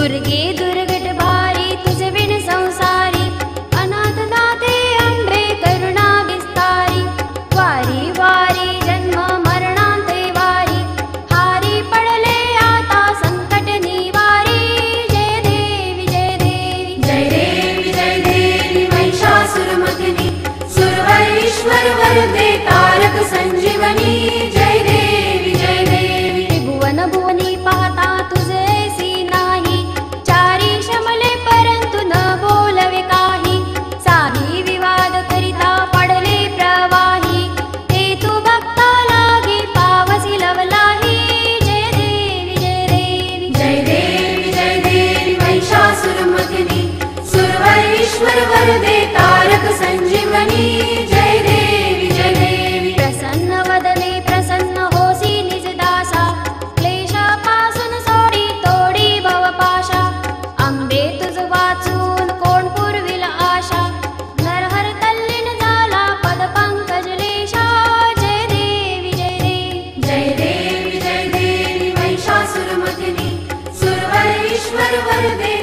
दुर्गे दुर्गट भारी तुझे विण संसारी, अनाथ नाथे अंबे करुणा विस्तारी, वारी वारी जन्म मरणांते वारी, हारी पडले आता संकट निवारी। जय देवी जय देवी जय देवी जय देवी महिषासुरमर्दिनी, सुरवरीश्वर वरदे तारक संजीवनी। जय देवी जय देवी त्रिभुवन भुवनी पाहता तुझे सी नाही, चारी शमले परंतु न बोलवे काही, साही विवाद करिता पडले प्रवाही, ते तू भक्ता लागी पावसी लवलाही। जय देवी जय देवी जय देवी जय देवी महिषासुरमर्दिनी, सुरवरीश्वर वरदे तारक संजीवनी। जय देवी जय देवी प्रसन्न वदने प्रसन्न होसी निज दासा, क्लेशापासून सोडी तोडी भवपाशा, अंबे तुझ वाचून कोण पुरविल आशा, नरहर तल्लीन झाला पद पंकज लेशा। जय देवी जय देवी जय देवी जय देवी महिषासुरमर्दिनी, सुरवरीश्वर वरदे